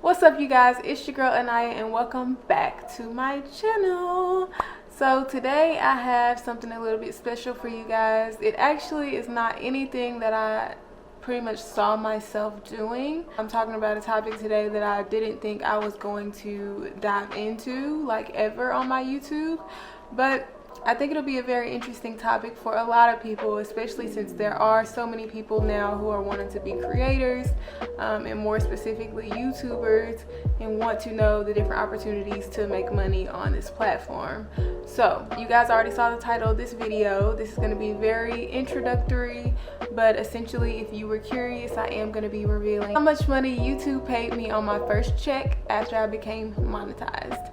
What's up, you guys? It's your girl Aniyah and welcome back to my channel. So today I have something a little bit special for you guys. It actually is not anything that I pretty much saw myself doing. I'm talking about a topic today that I didn't think I was going to dive into like ever on my YouTube, but I think it'll be a very interesting topic for a lot of people, especially since there are so many people now who are wanting to be creators and more specifically YouTubers, and want to know the different opportunities to make money on this platform. So you guys already saw the title of this video. This is going to be very introductory, but essentially if you were curious, I am going to be revealing how much money YouTube paid me on my first check after I became monetized.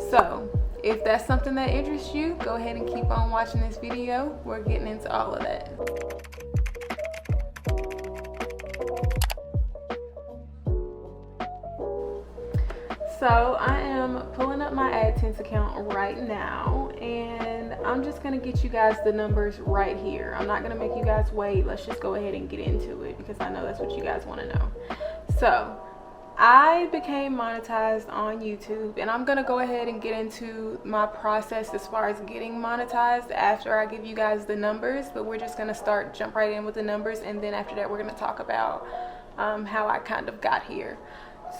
So if that's something that interests you, go ahead and keep on watching this video. We're getting into all of that. So I am pulling up my AdSense account right now, and I'm just gonna get you guys the numbers right here. I'm not gonna make you guys wait. Let's just go ahead and get into it because I know that's what you guys want to know. So I became monetized on YouTube, and I'm gonna go ahead and get into my process as far as getting monetized after I give you guys the numbers, but we're just gonna jump right in with the numbers, and then after that we're gonna talk about how I kind of got here.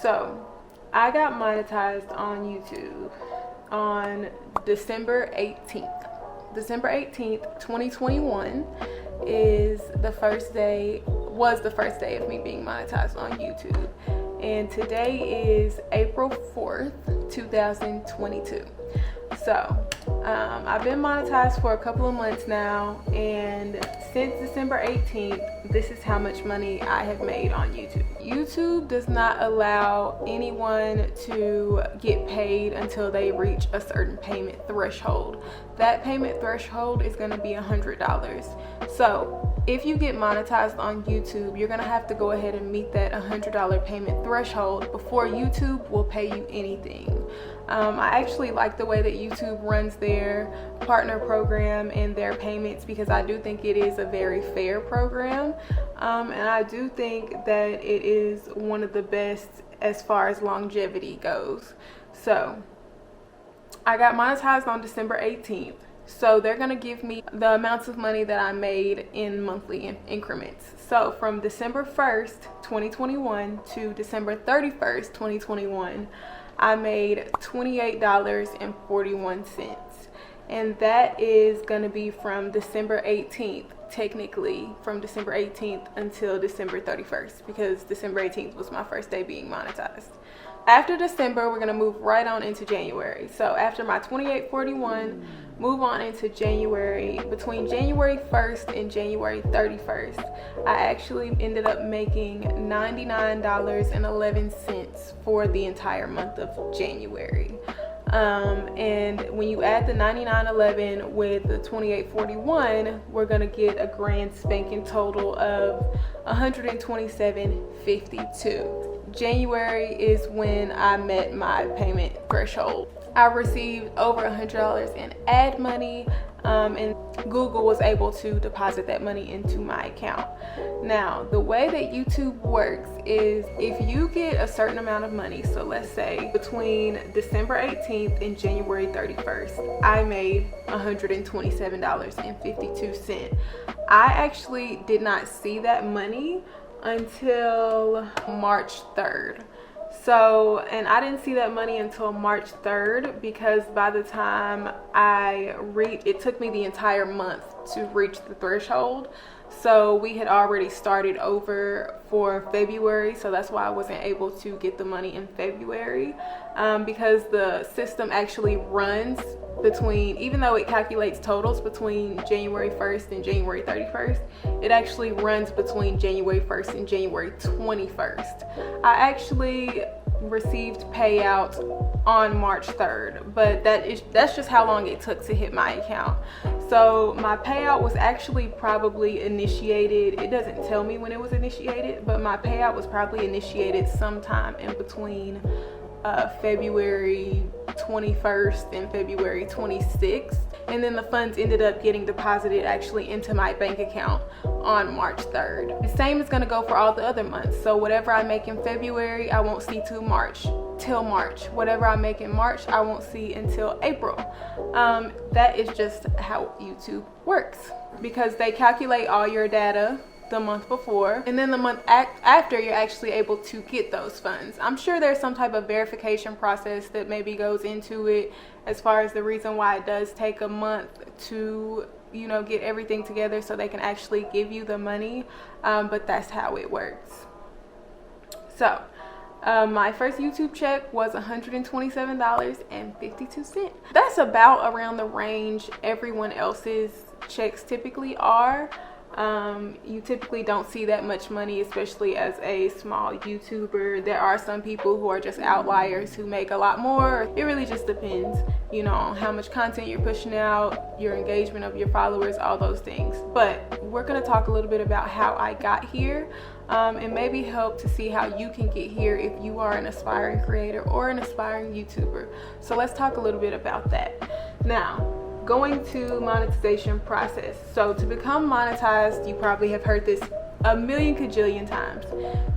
So I got monetized on YouTube on December 18th. December 18th, 2021 was the first day of me being monetized on YouTube. And today is April 4th, 2022. So I've been monetized for a couple of months now, and since December 18th, this is how much money I have made on YouTube. YouTube does not allow anyone to get paid until they reach a certain payment threshold. That payment threshold is going to be $100. So if you get monetized on YouTube, you're going to have to go ahead and meet that $100 payment threshold before YouTube will pay you anything. I actually like the way that YouTube runs their partner program and their payments, because I do think it is a very fair program, and I do think that it is one of the best as far as longevity goes. So I got monetized on December 18th. So they're going to give me the amounts of money that I made in monthly increments. So from December 1st, 2021 to December 31st, 2021, I made $28.41. And that is going to be from December 18th, technically from December 18th until December 31st, because December 18th was my first day being monetized. After December, we're going to move right on into January. So after my $28.41, move on into January. Between January 1st and January 31st, I actually ended up making $99.11 for the entire month of January. And when you add the $99.11 with the $28.41, we're gonna get a grand spanking total of $127.52. January is when I met my payment threshold. I received over $100 in ad money, and Google was able to deposit that money into my account. Now, the way that YouTube works is if you get a certain amount of money, so let's say between December 18th and January 31st, I made $127.52. I actually did not see that money until March 3rd. So, and I didn't see that money until March 3rd because by the time it took me the entire month to reach the threshold. So we had already started over for February, so that's why I wasn't able to get the money in February, because the system actually runs between, even though it calculates totals between January 1st and January 31st, it actually runs between January 1st and January 21st. I actually received payouts on March 3rd, but that's just how long it took to hit my account. So my payout was actually probably initiated, it doesn't tell me when it was initiated, but my payout was probably initiated sometime in between February 21st and February 26th. And then the funds ended up getting deposited actually into my bank account on March 3rd. The same is going to go for all the other months. So whatever I make in February, I won't see till March. Whatever I make in March, I won't see until April. That is just how YouTube works, because they calculate all your data the month before, and then the month after you're actually able to get those funds. I'm sure there's some type of verification process that maybe goes into it as far as the reason why it does take a month to, you know, get everything together so they can actually give you the money, but that's how it works. So my first YouTube check was $127.52. That's about around the range everyone else's checks typically are. You typically don't see that much money, especially as a small YouTuber. There are some people who are just outliers who make a lot more. It really just depends, you know, on how much content you're pushing out, your engagement of your followers, all those things. But we're going to talk a little bit about how I got here, and maybe help to see how you can get here if you are an aspiring creator or an aspiring YouTuber. So let's talk a little bit about that. Now, going to monetization process. So to become monetized, you probably have heard this a million kajillion times.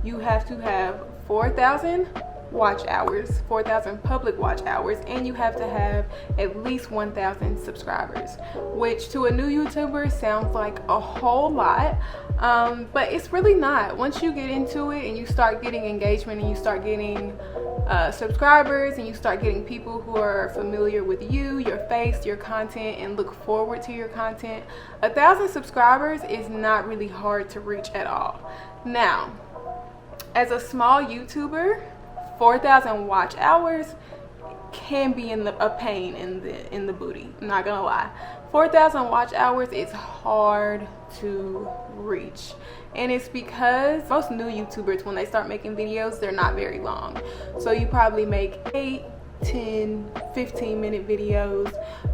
You have to have 4,000 watch hours, 4,000 public watch hours, and you have to have at least 1,000 subscribers, which to a new YouTuber sounds like a whole lot, but it's really not. Once you get into it and you start getting engagement and you start getting subscribers and you start getting people who are familiar with you, your face, your content, and look forward to your content, 1,000 subscribers is not really hard to reach at all. Now, as a small YouTuber, 4,000 watch hours can be a pain in the booty. I'm not gonna lie. 4,000 watch hours is hard to reach, and it's because most new YouTubers, when they start making videos, they're not very long. So you probably make 8, 10, 15-minute videos,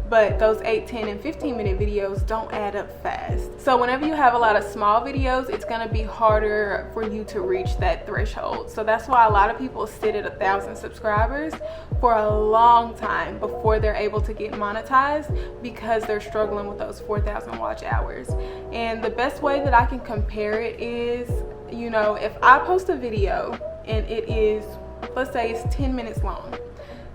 but those 8, 10, and 15-minute videos don't add up fast. So whenever you have a lot of small videos, it's gonna be harder for you to reach that threshold. So that's why a lot of people sit at 1,000 subscribers for a long time before they're able to get monetized, because they're struggling with those 4,000 watch hours. And the best way that I can compare it is, you know, if I post a video and it is, let's say it's 10 minutes long,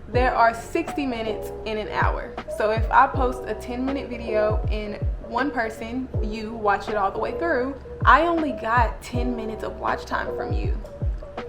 there are 60 minutes in an hour. So if I post a 10-minute video and one person, you, watch it all the way through, I only got 10 minutes of watch time from you.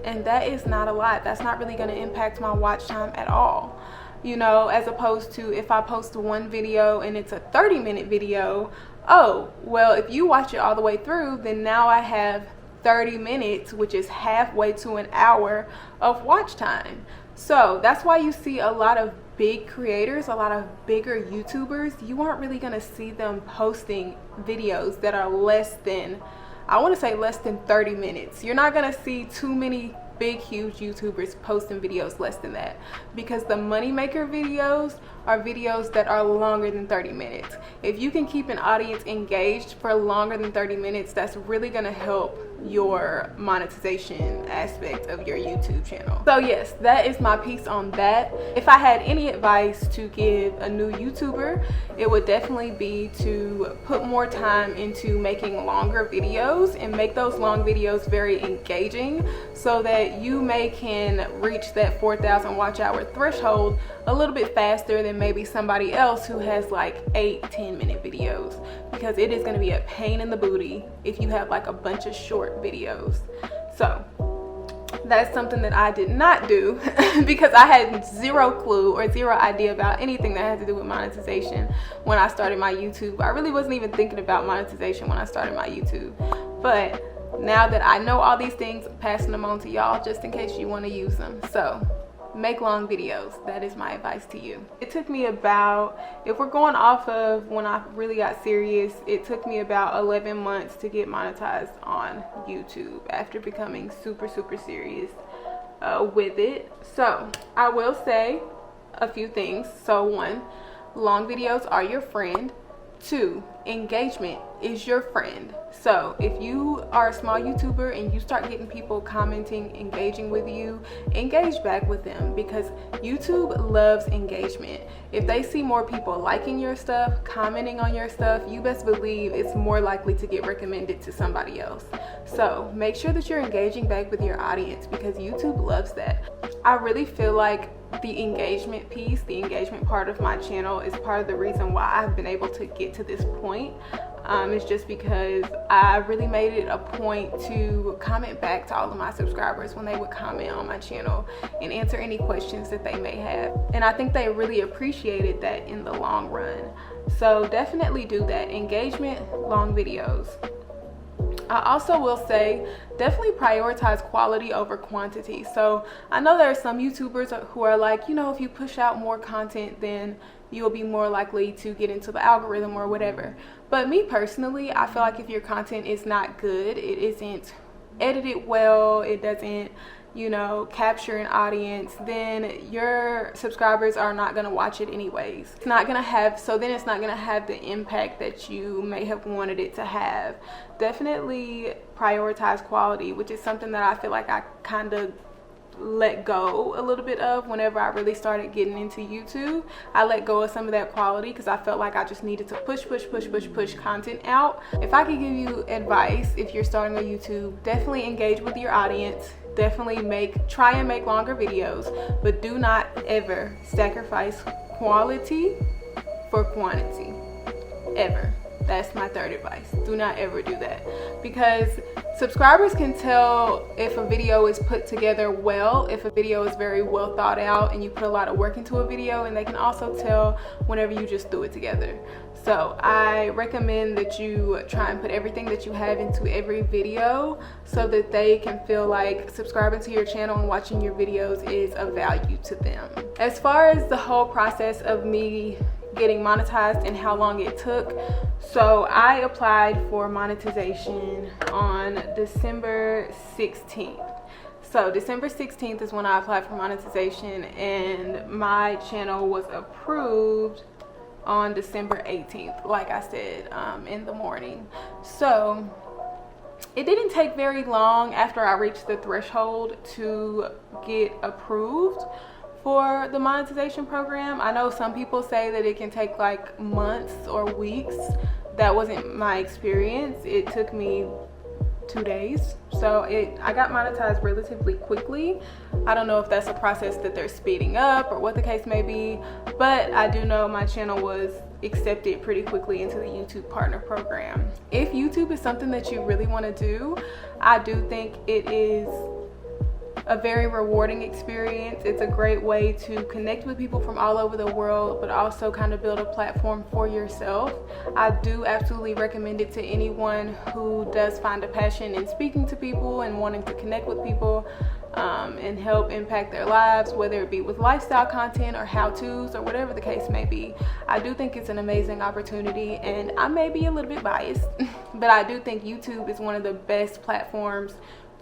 And that is not a lot. That's not really going to impact my watch time at all. You know, as opposed to if I post one video and it's a 30-minute video, oh, well, if you watch it all the way through, then now I have 30 minutes, which is halfway to an hour of watch time. So that's why you see a lot of big creators, a lot of bigger YouTubers, you aren't really gonna see them posting videos that are less than, I wanna say less than 30 minutes. You're not gonna see too many big, huge YouTubers posting videos less than that, because the moneymaker videos are videos that are longer than 30 minutes. If you can keep an audience engaged for longer than 30 minutes, that's really gonna help your monetization aspect of your YouTube channel. So yes, that is my piece on that. If I had any advice to give a new YouTuber, it would definitely be to put more time into making longer videos and make those long videos very engaging, so that you can reach that 4,000 watch hour threshold a little bit faster than maybe somebody else who has like 8-10-minute videos, because it is going to be a pain in the booty if you have like a bunch of short videos. So that's something that I did not do because I had zero clue or zero idea about anything that had to do with monetization when I started my YouTube. I really wasn't even thinking about monetization when I started my YouTube, but now that I know all these things, I'm passing them on to y'all just in case you want to use them. So make long videos. That is my advice to you. It took me about, if we're going off of when I really got serious, it took me about 11 months to get monetized on YouTube after becoming super serious with it. So I will say a few things. So one, long videos are your friend. 2, engagement is your friend. So if you are a small YouTuber and you start getting people commenting, engaging with you, engage back with them, because YouTube loves engagement. If they see more people liking your stuff, commenting on your stuff, you best believe it's more likely to get recommended to somebody else. So make sure that you're engaging back with your audience, because YouTube loves that. I really feel like the engagement piece, the engagement part of my channel, is part of the reason why I've been able to get to this point. It's just because I really made it a point to comment back to all of my subscribers when they would comment on my channel and answer any questions that they may have. And I think they really appreciated that in the long run. So definitely do that. Engagement, long videos. I also will say, definitely prioritize quality over quantity. So I know there are some YouTubers who are like, you know, if you push out more content, then you'll be more likely to get into the algorithm or whatever. But me personally, I feel like if your content is not good, it isn't edited well, it doesn't, you know, capture an audience, then your subscribers are not going to watch it anyways. It's not going to have, so then it's not going to have the impact that you may have wanted it to have. Definitely prioritize quality, which is something that I feel like I kind of let go a little bit of whenever I really started getting into YouTube. I let go of some of that quality because I felt like I just needed to push content out. If I could give you advice, if you're starting on YouTube, definitely engage with your audience. Definitely try and make longer videos, but do not ever sacrifice quality for quantity, ever. That's my third advice. Do not ever do that, because subscribers can tell if a video is put together well, if a video is very well thought out and you put a lot of work into a video, and they can also tell whenever you just threw it together. So I recommend that you try and put everything that you have into every video so that they can feel like subscribing to your channel and watching your videos is of value to them. As far as the whole process of me getting monetized and how long it took, so I applied for monetization on December 16th. So December 16th is when I applied for monetization, and my channel was approved on December 18th, like I said, in the morning. So it didn't take very long after I reached the threshold to get approved for the monetization program. I know some people say that it can take like months or weeks. That wasn't my experience. It took me 2 days. So I got monetized relatively quickly. I don't know if that's a process that they're speeding up or what the case may be, but I do know my channel was accepted pretty quickly into the YouTube partner program. If YouTube is something that you really want to do, I do think it is a very rewarding experience. It's a great way to connect with people from all over the world, but also kind of build a platform for yourself. I do absolutely recommend it to anyone who does find a passion in speaking to people and wanting to connect with people and help impact their lives, whether it be with lifestyle content or how-tos or whatever the case may be. I do think it's an amazing opportunity, and I may be a little bit biased, but I do think YouTube is one of the best platforms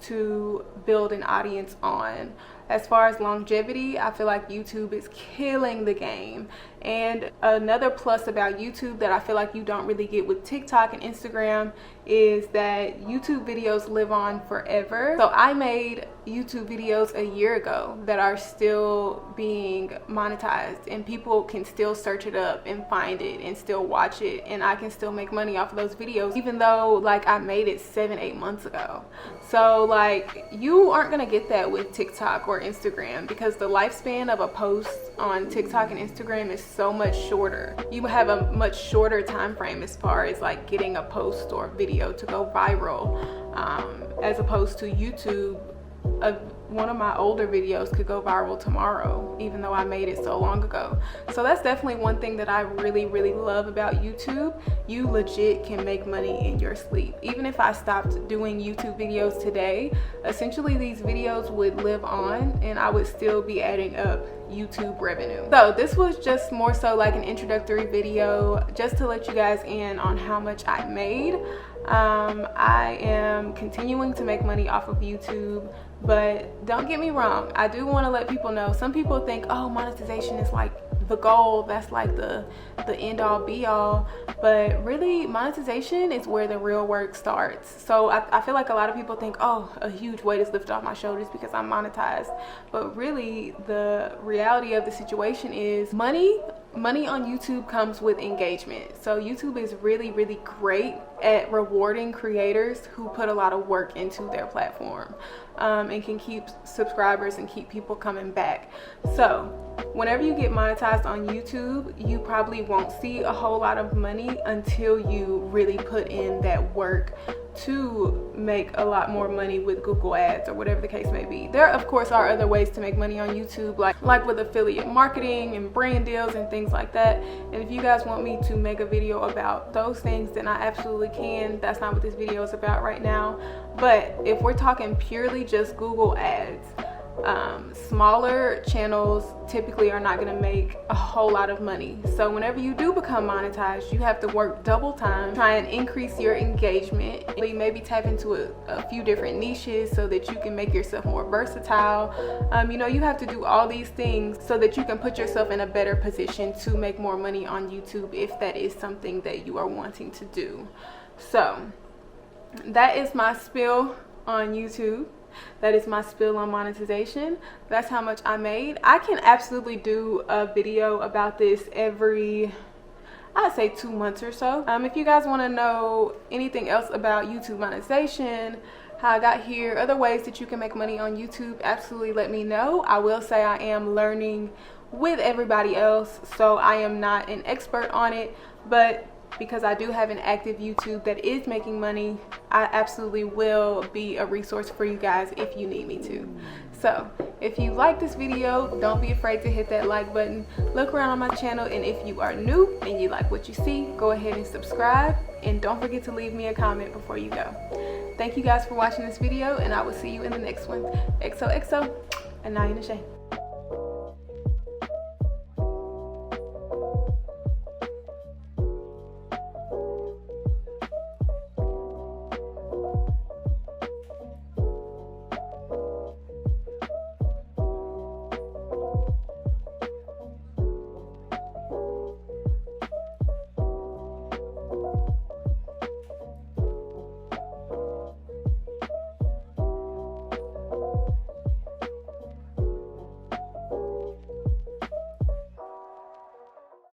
to build an audience on. As far as longevity, I feel like YouTube is killing the game. And another plus about YouTube that I feel like you don't really get with TikTok and Instagram is that YouTube videos live on forever. So I made YouTube videos a year ago that are still being monetized, and people can still search it up and find it and still watch it, and I can still make money off of those videos even though like I made it 7-8 months ago. So like you aren't gonna get that with TikTok or Instagram, because the lifespan of a post on TikTok and Instagram is so much shorter. You have a much shorter time frame as far as like getting a post or video to go viral, as opposed to YouTube. One of my older videos could go viral tomorrow, even though I made it so long ago. So that's definitely one thing that I really love about YouTube. You legit can make money in your sleep. Even if I stopped doing YouTube videos today, essentially these videos would live on and I would still be adding up YouTube revenue. So this was just more so like an introductory video just to let you guys in on how much I made. I am continuing to make money off of YouTube, but don't get me wrong, I do want to let people know, some people think, oh, monetization is like the goal, that's like the end all be all. But really, monetization is where the real work starts. So I feel like a lot of people think, oh, a huge weight is lifted off my shoulders because I'm monetized. But really, the reality of the situation is money on YouTube comes with engagement. So YouTube is really, really great at rewarding creators who put a lot of work into their platform, and can keep subscribers and keep people coming back. So whenever you get monetized on YouTube, you probably won't see a whole lot of money until you really put in that work to make a lot more money with Google ads or whatever the case may be. There of course are other ways to make money on YouTube, like with affiliate marketing and brand deals and things like that. And if you guys want me to make a video about those things, then I absolutely can. That's not what this video is about right now. But if we're talking purely just Google ads, smaller channels typically are not going to make a whole lot of money. So whenever you do become monetized, you have to work double time, try and increase your engagement, maybe tap into a few different niches so that you can make yourself more versatile. You have to do all these things so that you can put yourself in a better position to make more money on YouTube if that is something that you are wanting to do. So that is my spill on YouTube. That is my spill on monetization. That's how much I made. I can absolutely do a video about this every, I'd say 2 months or so. If you guys want to know anything else about YouTube monetization, how I got here, other ways that you can make money on YouTube, absolutely let me know. I will say I am learning with everybody else, so I am not an expert on it, but because I do have an active YouTube that is making money, I absolutely will be a resource for you guys if you need me to. So if you like this video, don't be afraid to hit that like button. Look around on my channel, and if you are new and you like what you see, go ahead and subscribe, and don't forget to leave me a comment before you go. Thank you guys for watching this video, and I will see you in the next one. XOXO, Aniyah.